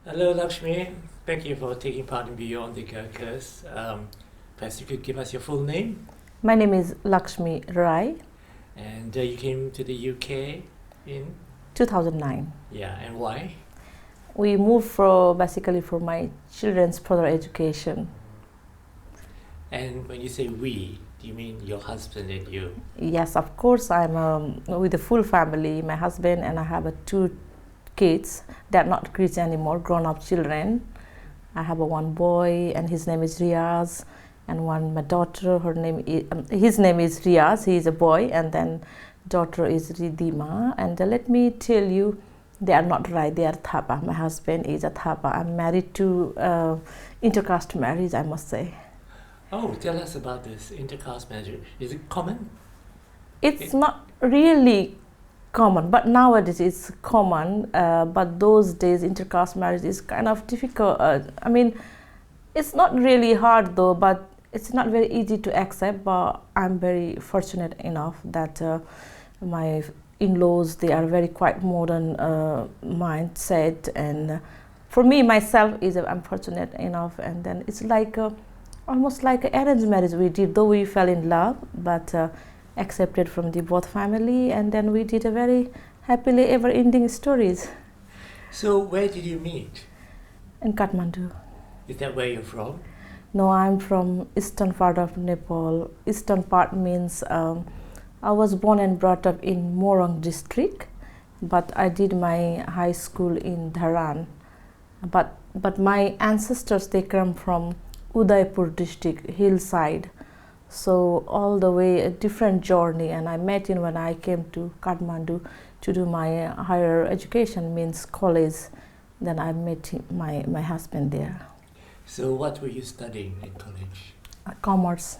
Hello, Lakshmi. Thank you for taking part in Beyond the Gurkhas. Perhaps you could give us your full name. My name is Laxmi Rai, And you came to the UK in? 2009. Yeah, and why? We moved basically for my children's further education. And when you say we, do you mean your husband and you? Yes, of course, I'm with a full family, my husband, and I have two kids. They're not kids anymore, grown-up children. I have one boy, and his name is Riaz, and my daughter. His name is Riaz. He is a boy, and then daughter is Ridima. And let me tell you, they are not right. They are Thapa. My husband is a Thapa. I'm married to intercaste marriage, I must say. Oh, tell us about this intercaste marriage. Is it common? It's not really common, but nowadays it's common. But those days, intercaste marriage is kind of difficult. I mean, it's not really hard though, but it's not very easy to accept. But I'm very fortunate enough that my in-laws, they are very quite modern mindset, and for me myself I'm fortunate enough. And then it's like almost like an arranged marriage we did, though we fell in love, but accepted from the both family, and then we did a very happily ever ending stories. So where did you meet? In Kathmandu. Is that where you're from? No, I'm from eastern part of Nepal. Eastern part means I was born and brought up in Morang district, but I did my high school in Dharan. But my ancestors, they come from Udaipur district, hillside. So all the way a different journey, and I met him when I came to Kathmandu to do my higher education, means college. Then I met my husband there. So what were you studying in college? Commerce.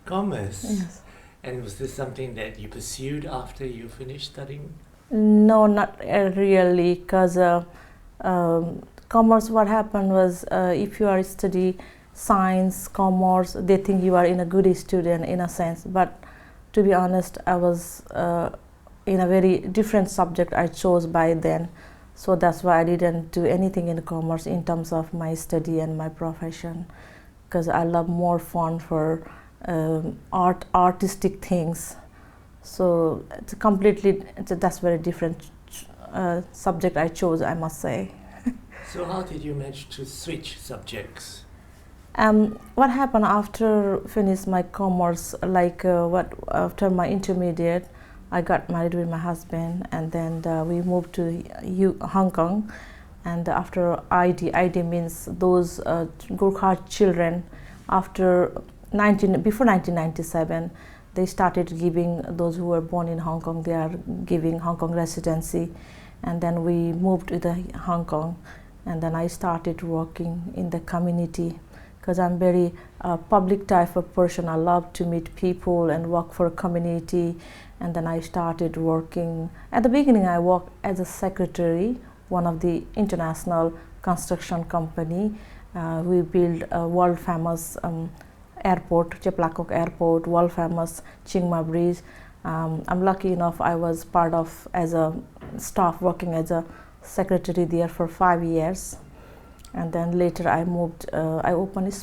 Commerce? Yes. And was this something that you pursued after you finished studying? No, not really, because commerce, what happened was if you are study science, commerce, they think you are in a good student in a sense. But to be honest, I was in a very different subject I chose by then. So that's why I didn't do anything in commerce in terms of my study and my profession, because I love more fun for artistic things. So that's very different subject I chose, I must say. So how did you manage to switch subjects? What happened after finish my commerce, after my intermediate, I got married with my husband, and then we moved to Hong Kong. And after ID means those Gurkha children, before 1997, they started giving those who were born in Hong Kong, they are giving Hong Kong residency. And then we moved to the Hong Kong, and then I started working in the community, because I'm very public type of person. I love to meet people and work for a community. And then I started working. At the beginning, I worked as a secretary, one of the international construction company. We built a world famous airport, Cheplakok Airport, world famous Chiang Mai Bridge. I'm lucky enough, I was part of as a staff working as a secretary there for 5 years. And then later I moved, I opened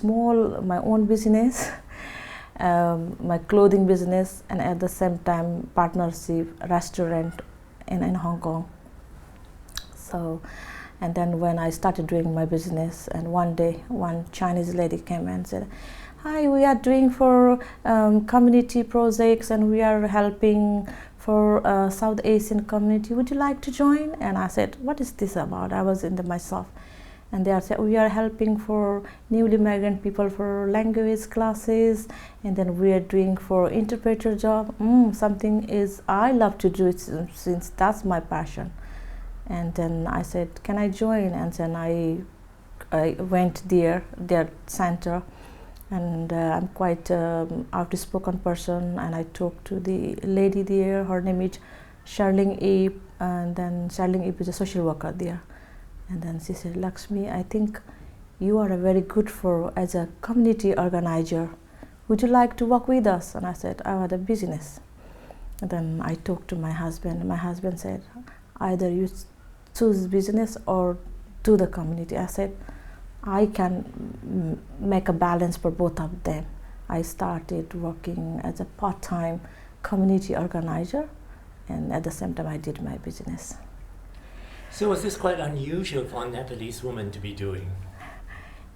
my own business, my clothing business, and at the same time partnership restaurant in Hong Kong. So, and then when I started doing my business, and one day one Chinese lady came and said, "Hi, we are doing for community projects, and we are helping for South Asian community. Would you like to join?" And I said, "What is this about?" I was in myself. And they said, "We are helping for newly migrant people for language classes, and then we are doing for interpreter job." Something is I love to do it, since that's my passion. And then I said, "Can I join?" And then I went their center, and I'm quite outspoken person, and I talked to the lady there. Her name is Charlene Eve, and then Charlene Eve is a social worker there. And then she said, "Laxmi, I think you are a very good as a community organizer. Would you like to work with us?" And I said, "I had a business." And then I talked to my husband. My husband said, "Either you choose business or to the community. I said, I can make a balance for both of them. I started working as a part-time community organizer, and at the same time I did my business. So was this quite unusual for a Nepalese woman to be doing?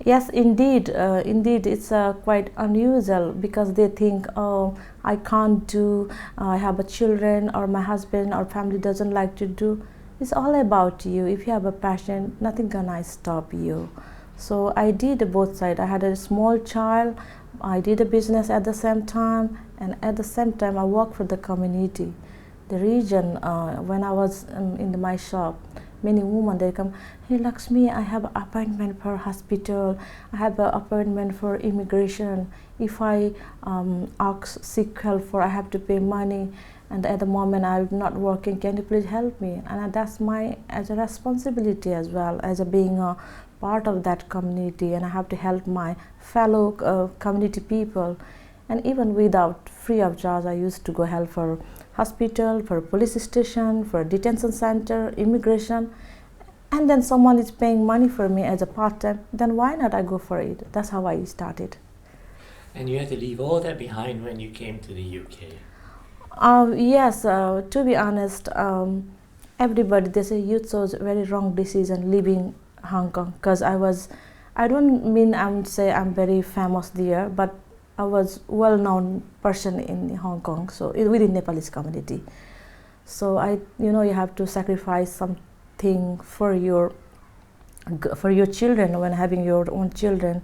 Yes, indeed. Indeed, it's quite unusual because they think, oh, I can't do, I have a children, or my husband or family doesn't like to do. It's all about you. If you have a passion, nothing gonna stop you. So I did both sides. I had a small child, I did a business at the same time, and at the same time I worked for the community. The region, when I was in my shop, many women, they come, hey Laxmi, I have an appointment for hospital, I have an appointment for immigration. If I seek help for, I have to pay money, and at the moment I'm not working, can you please help me? And that's my as a responsibility as well, as a being a part of that community, and I have to help my fellow community people. And even without free of charge, I used to go help for hospital, for police station, for detention center, immigration, and then someone is paying money for me as a part-time, then why not I go for it? That's how I started. And you had to leave all that behind when you came to the UK? Yes, to be honest, everybody, they say you chose a very wrong decision leaving Hong Kong, because I don't mean I'm say I'm very famous there, but I was well-known person in Hong Kong, so within Nepalese community. So you have to sacrifice something for your children when having your own children,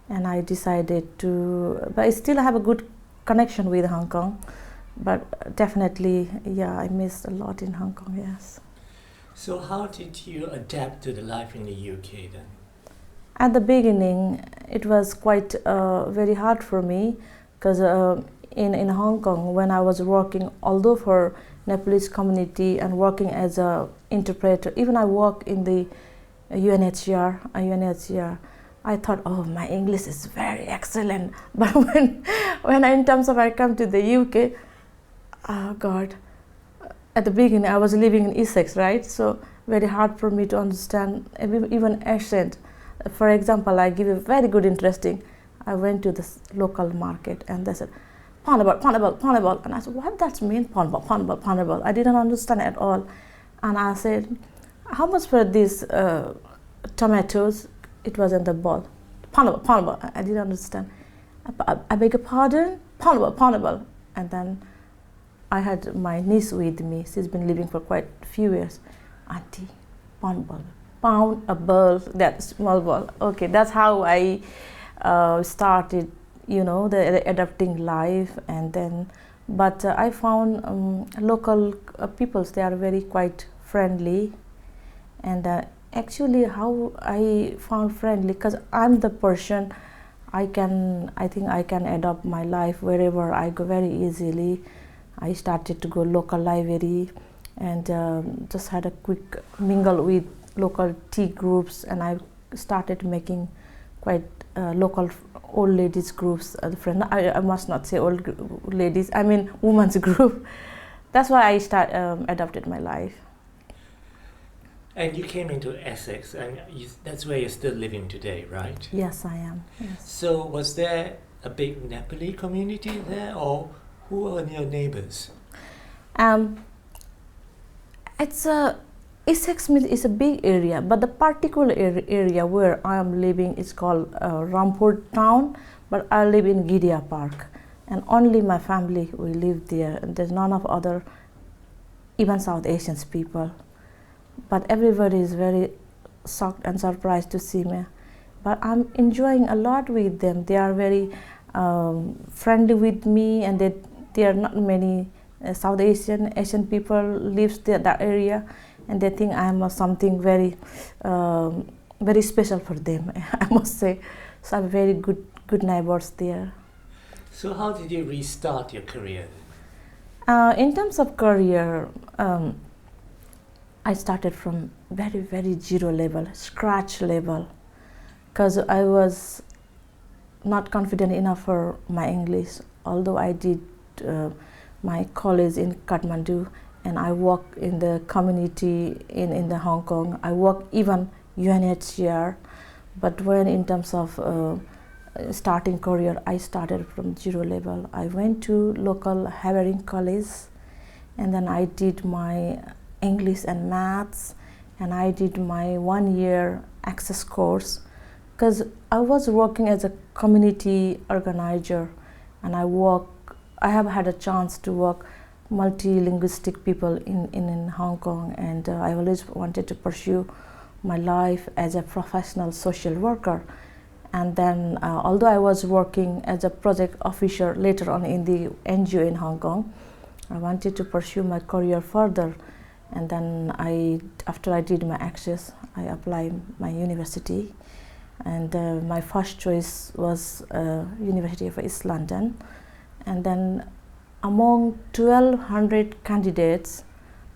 and I decided to. But I still have a good connection with Hong Kong, but definitely, yeah, I missed a lot in Hong Kong. Yes. So how did you adapt to the life in the UK then? At the beginning, it was quite very hard for me, because in Hong Kong, when I was working, although for Nepalese community and working as an interpreter, even I work in the UNHCR, I thought, oh, my English is very excellent. But when in terms of I come to the UK, oh God, at the beginning I was living in Essex, right? So very hard for me to understand even accent. For example, I give you very good interesting. I went to this local market and they said, "Panabal," and I said, "What does mean, panabal?" I didn't understand at all, and I said, "How much for these tomatoes?" It was in the ball. Panabal. I didn't understand. I beg your pardon, panabal, and then I had my niece with me. She's been living for quite a few years. Auntie, panabal. Pound a ball, that small ball. Okay, that's how I started, the adapting life. And then, but I found local peoples, they are very quite friendly. And actually, how I found friendly, because I'm the person, I think I can adapt my life wherever I go very easily. I started to go local library and just had a quick mingle with local tea groups, and I started making quite local old ladies groups. I must not say old ladies, I mean women's group. That's why I adapted my life. And you came into Essex, and that's where you're still living today, right? Yes, I am. Yes. So was there a big Nepali community there, or who are your neighbors? Essex is a big area, but the particular area where I am living is called Romford town, but I live in Gidia Park, and only my family will live there, and there's none of other, even South Asian people. But everybody is very shocked and surprised to see me. But I'm enjoying a lot with them. They are very friendly with me, and there are not many South Asian people lives there, that area. And they think I'm something very, very special for them, I must say. So I'm very good neighbors there. So how did you restart your career? In terms of career, I started from very, very zero level, scratch level, because I was not confident enough for my English. Although I did my college in Kathmandu, and I work in the community in the Hong Kong. I work even UNHCR. But when in terms of starting career, I started from zero level. I went to local Havering College, and then I did my English and maths, and I did my 1 year access course, because I was working as a community organizer, and I have had a chance to work multilinguistic people in Hong Kong, and I always wanted to pursue my life as a professional social worker. And then although I was working as a project officer later on in the NGO in Hong Kong, I wanted to pursue my career further. And then after I did my access, I applied my university, and my first choice was University of East London. And then among 1,200 candidates,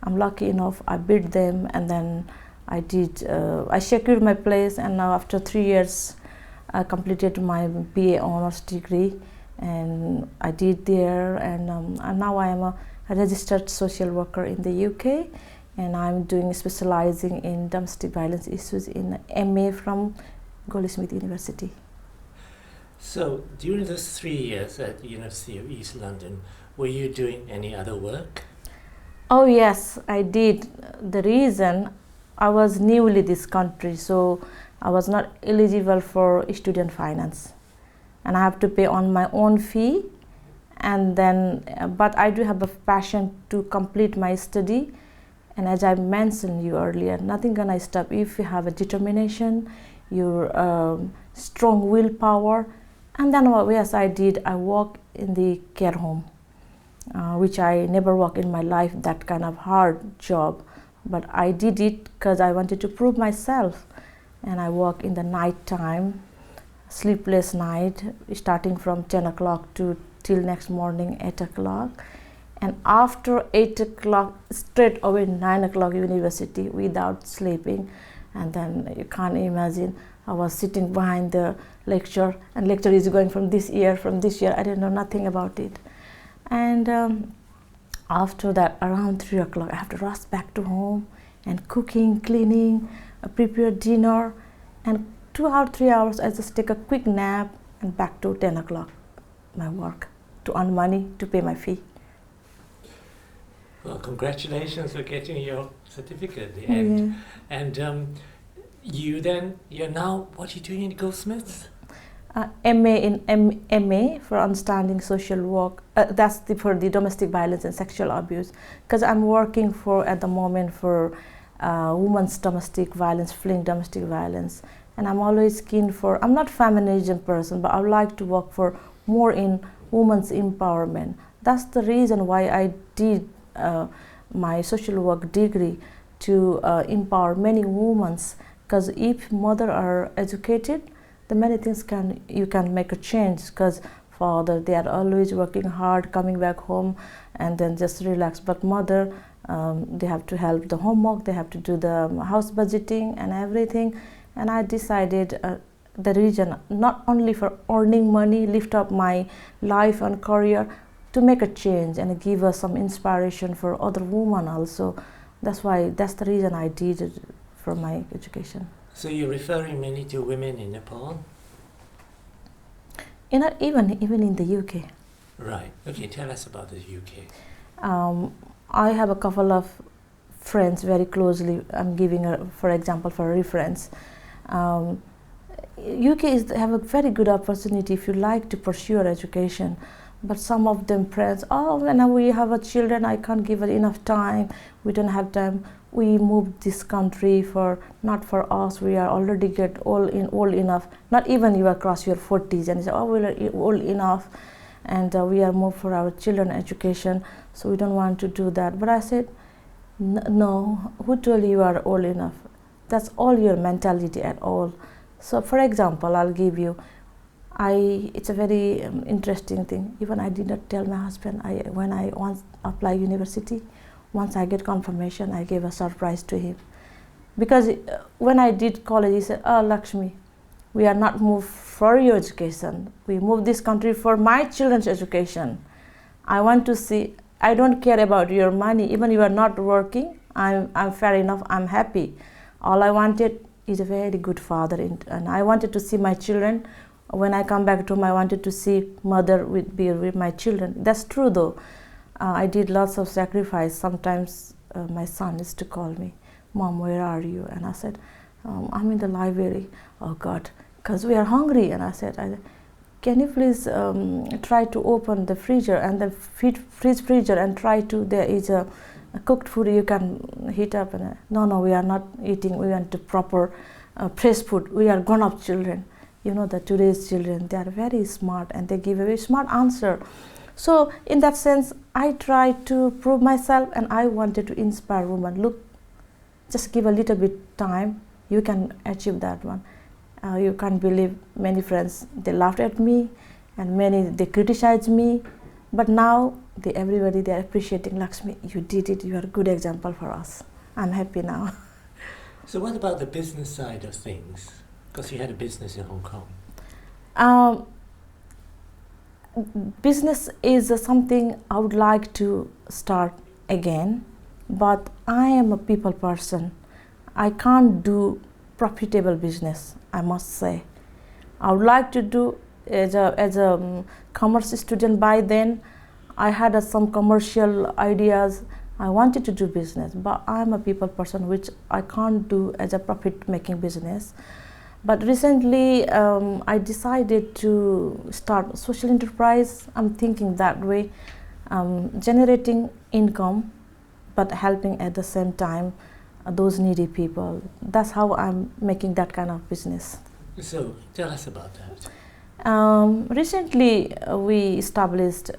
I'm lucky enough, I beat them, and then I secured my place, and now after 3 years I completed my BA honors degree, and I did there, and now I am a registered social worker in the UK, and I'm specializing in domestic violence issues in MA from Goldsmith University. So during those 3 years at University of East London, were you doing any other work? Oh yes, I did. The reason, I was new in this country, so I was not eligible for student finance, and I have to pay on my own fee. And then, but I do have a passion to complete my study, and as I mentioned you earlier, nothing gonna stop if you have a determination, your strong willpower. And then yes, I did. I worked in the care home, which I never worked in my life, that kind of hard job. But I did it because I wanted to prove myself. And I work in the night time, sleepless night, starting from 10 o'clock till next morning 8 o'clock. And after 8 o'clock, straight away 9 o'clock university without sleeping. And then you can't imagine, I was sitting behind the lecture, and lecture is going from this year. I didn't know nothing about it. And after that, around 3 o'clock, I have to rush back to home and cooking, cleaning, prepare dinner, and 2 or 3 hours, I just take a quick nap, and back to 10 o'clock, my work, to earn money, to pay my fee. Well, congratulations for getting your certificate at the end. And you're now, what are you doing in Goldsmiths? MA for understanding social work. That's for the domestic violence and sexual abuse. Because I'm working at the moment for women's domestic violence, fleeing domestic violence. And I'm always keen I'm not feminism person, but I would like to work for more in women's empowerment. That's the reason why I did my social work degree, to empower many women. Because if mothers are educated, the many things you can make a change. Because father, they are always working hard, coming back home, and then just relax. But mother, they have to help the homework, they have to do the house budgeting and everything. And I decided the reason, not only for earning money, lift up my life and career, to make a change and give us some inspiration for other women also. That's the reason I did it for my education. So you're referring mainly to women in Nepal? Even in the UK. Right. Okay, tell us about the UK. I have a couple of friends very closely. I'm giving, for example, for a reference. UK have a very good opportunity if you like to pursue your education. But some of them friends, when we have children, I can't give it enough time. We don't have time. We moved this country not for us. We are already old enough. Not even you across your 40s, and you say, we're old enough, and we are moved for our children education. So we don't want to do that. But I said, no. Who told you are old enough? That's all your mentality at all. So, for example, I'll give you. It's a very interesting thing. Even I did not tell my husband. When I once apply university, once I get confirmation, I gave a surprise to him. Because when I did college, he said, Laxmi, we are not moved for your education. We moved this country for my children's education. I want to see, I don't care about your money. Even you are not working, I'm fair enough, I'm happy. All I wanted, He's a very good father, and I wanted to see my children. When I come back to home, I wanted to see mother be with my children. That's true though. I did lots of sacrifice. Sometimes my son used to call me, "Mom, where are you?" And I said, "I'm in the library." "Oh God, because we are hungry." And I said, "Can you please try to open the freezer and the freezer and try to, there is a cooked food you can heat up." And no, we are not eating. We want to proper fresh food. We are grown-up children. You know that today's children, they are very smart and they give a very smart answer. So in that sense, I tried to prove myself, and I wanted to inspire women. Look, just give a little bit time, you can achieve that one. You can't believe, many friends, they laughed at me, and many, they criticized me. But now, everybody, they are appreciating, "Laxmi, you did it, you are a good example for us." I'm happy now. So what about the business side of things? Because you had a business in Hong Kong. Business is something I would like to start again, but I am a people person. I can't do profitable business, I must say. I would like to do as a commerce student. By then, I had some commercial ideas. I wanted to do business, but I'm a people person, which I can't do as a profit-making business. But recently, I decided to start social enterprise. I'm thinking that way, generating income, but helping at the same time those needy people. That's how I'm making that kind of business. So tell us about that. Recently, we established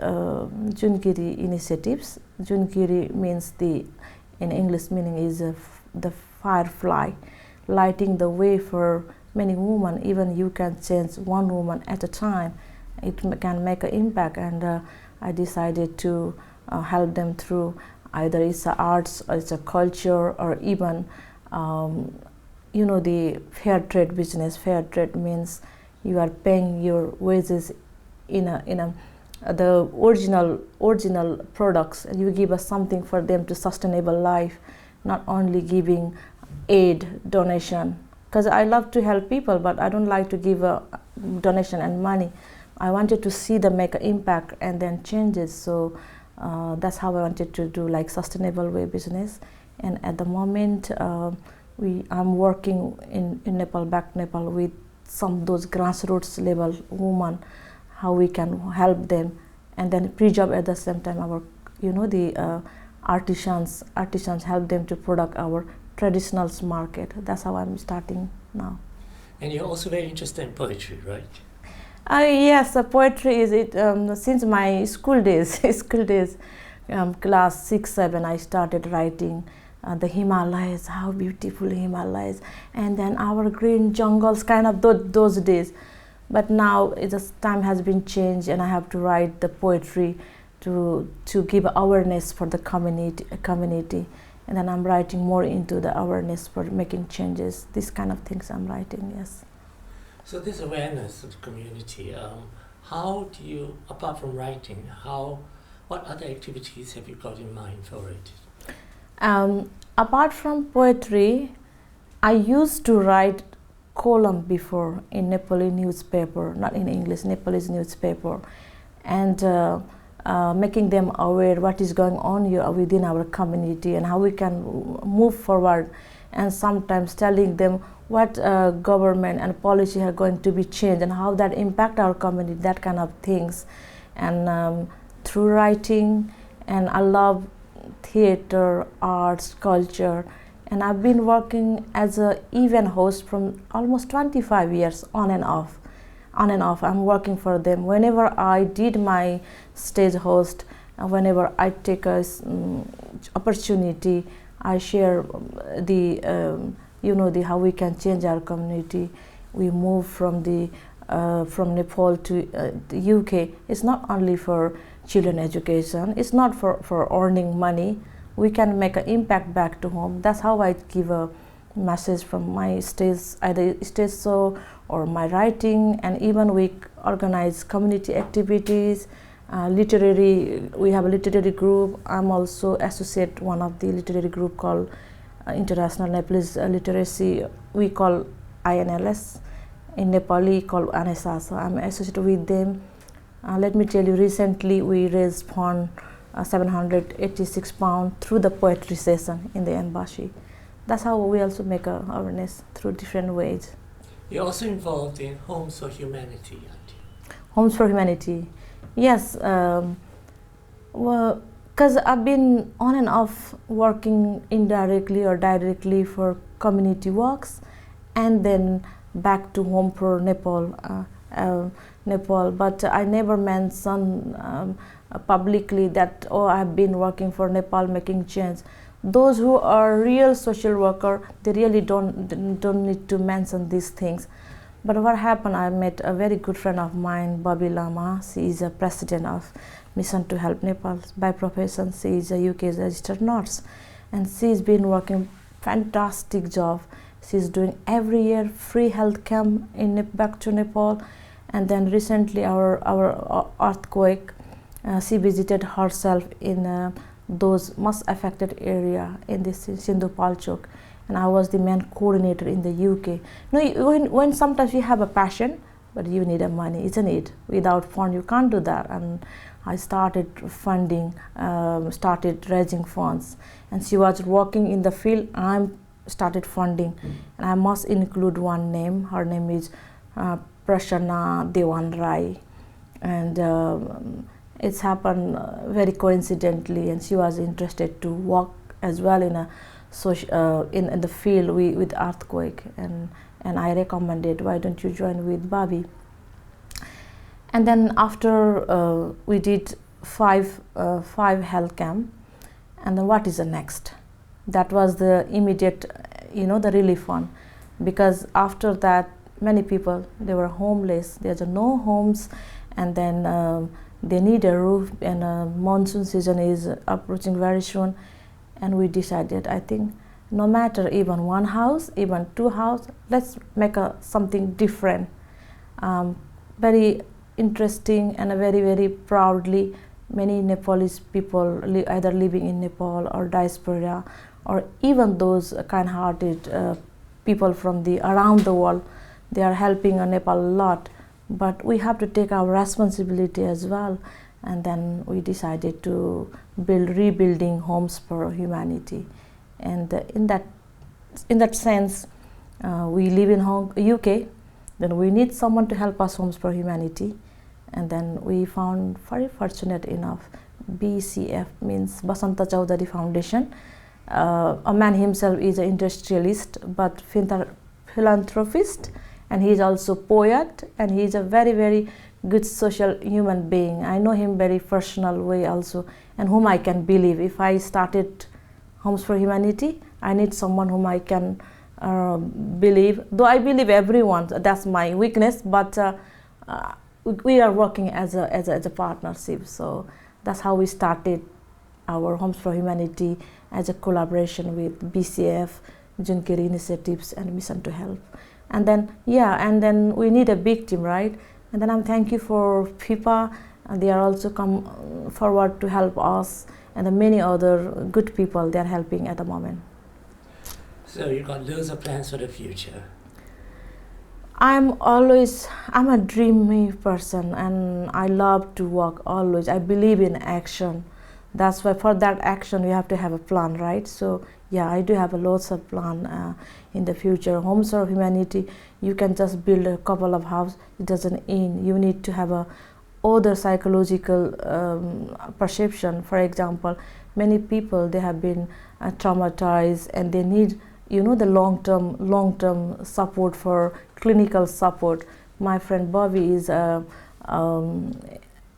Junkiri Initiatives. Junkiri means in English meaning is the firefly, lighting the way for many women. Even you can change one woman at a time. It can make an impact, and I decided to help them through either it's a arts or it's a culture, or even the fair trade business. Fair trade means you are paying your wages in the original products, and you give us something for them to sustainable life, not only giving aid, donation. Because I love to help people, but I don't like to give a donation and money. I wanted to see them make an impact and then changes. So that's how I wanted to do like sustainable way business. And at the moment, I'm working in Nepal, back Nepal, with some of those grassroots level women, how we can help them, and then pre-job at the same time. Our, the artisans help them to product our traditional market. That's how I'm starting now. And you're also very interested in poetry, right? Yes, poetry is it since my school days. Class 6, 7, I started writing. The Himalayas, how beautiful Himalayas, and then our green jungles, kind of those days. But now time has been changed, and I have to write the poetry to give awareness for the community. And then I'm writing more into the awareness for making changes. These kind of things I'm writing, yes. So this awareness of the community, how do you, apart from writing, what other activities have you got in mind for it? Apart from poetry, I used to write column before in Nepali newspaper, not in English, Nepalese newspaper, and making them aware what is going on here within our community and how we can move forward, and sometimes telling them what government and policy are going to be changed and how that impact our community, that kind of things. And through writing, and I love theater, arts, culture, and I've been working as an event host from almost 25 years, on and off. I'm working for them. Whenever I did my stage host, whenever I take a opportunity, I share how we can change our community. We move from Nepal to the UK. It's not only for children education. It's not for earning money. We can make an impact back to home. That's how I give a message from my stage, either stage show or my writing. And even we organize community activities, we have a literary group. I'm also associate one of the literary group called International Nepalese Literacy, we call INLS. In Nepali called ANESA, so I'm associated with them. Let me tell you, recently we raised fund 786 pounds through the poetry session in the embassy. That's how we also make awareness through different ways. You're also involved in Homes for Humanity, aren't you? Homes for Humanity, yes. Well, because I've been on and off working indirectly or directly for community works, and then back to Home for Nepal, but I never mentioned publicly that, oh, I've been working for Nepal making change. Those who are real social worker, they really don't need to mention these things. But what happened, I met a very good friend of mine, Bobby Lama. She is a president of Mission to Help Nepal. By profession, she is a UK registered nurse, and she's been working fantastic job. She's doing every year free health camp in back to Nepal, and then recently our earthquake, she visited herself in those most affected area in this Sindhu Palchok, and I was the main coordinator in the UK. When sometimes you have a passion, but you need a money, isn't it? Without fund, you can't do that. And I started funding, started raising funds, and she was working in the field. I started funding, and I must include one name. Her name is Prasanna Dewan Rai, and it's happened very coincidentally, and she was interested to work as well in a in the field with earthquake, and I recommended, why don't you join with Bobby? And then after we did five health camp, and then what is the next? That was the immediate, the relief fund, because after that many people, they were homeless. There's no homes, and then they need a roof, and monsoon season is approaching very soon. And we decided, I think, no matter even one house, even two houses, let's make something different. Very interesting, and very, very proudly, many Nepalese people either living in Nepal or diaspora, or even those kind-hearted people from around the world, they are helping Nepal a lot. But we have to take our responsibility as well, and then we decided to rebuilding Homes for Humanity. And in that sense, we live in UK, then we need someone to help us Homes for Humanity, and then we found, very fortunate enough, BCF means Basanta Chaudhary Foundation. A man himself is an industrialist but philanthropist, and he is also poet, and he is a very, very good social human being. I know him very personal way also, and whom I can believe. If I started Homes for Humanity, I need someone whom I can believe. Though I believe everyone, that's my weakness, but we are working as a partnership. So that's how we started our Homes for Humanity, as a collaboration with BCF, Junkiri Initiatives, and Mission to Help. And then we need a big team, right? And then I'm thank you for FIFA, and they are also come forward to help us, and the many other good people they are helping at the moment. So you've got loads of plans for the future. I'm a dreamy person, and I love to work always. I believe in action. That's why for that action we have to have a plan, right? So yeah, I do have lots of plan in the future. Homes for Humanity, you can just build a couple of houses, it doesn't end. You need to have other psychological perception. For example, many people, they have been traumatized, and they need the long-term support, for clinical support. My friend Bobby is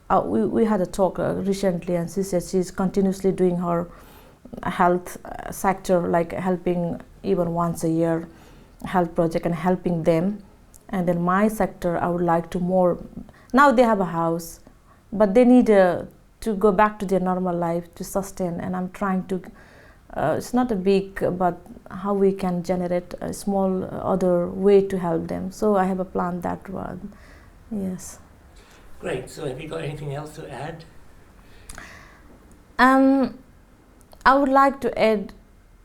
we had a talk recently, and she said she's continuously doing her health sector, like helping even once a year health project and helping them. And then my sector, I would like to more. Now they have a house, but they need to go back to their normal life to sustain, and I'm trying to it's not a big, but how we can generate a small other way to help them. So I have a plan that one. Yes. Great. So have you got anything else to add? I would like to add,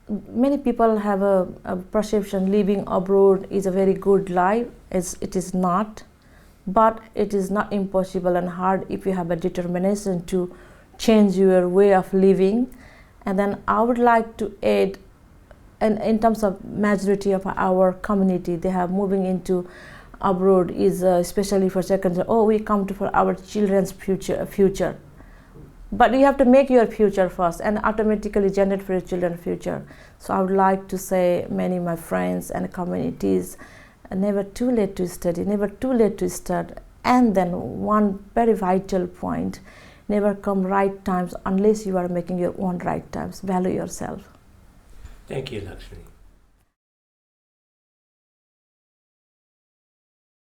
many people have a perception living abroad is a very good life. It is not, but it is not impossible and hard if you have a determination to change your way of living. And then I would like to add, and in terms of majority of our community, they have moving into abroad is especially for second, oh, we come to for our children's future. But you have to make your future first and automatically generate for your children's future. So I would like to say many of my friends and communities, never too late to study, never too late to start. And then one very vital point, never come right times unless you are making your own right times. Value yourself. Thank you, Laxmi.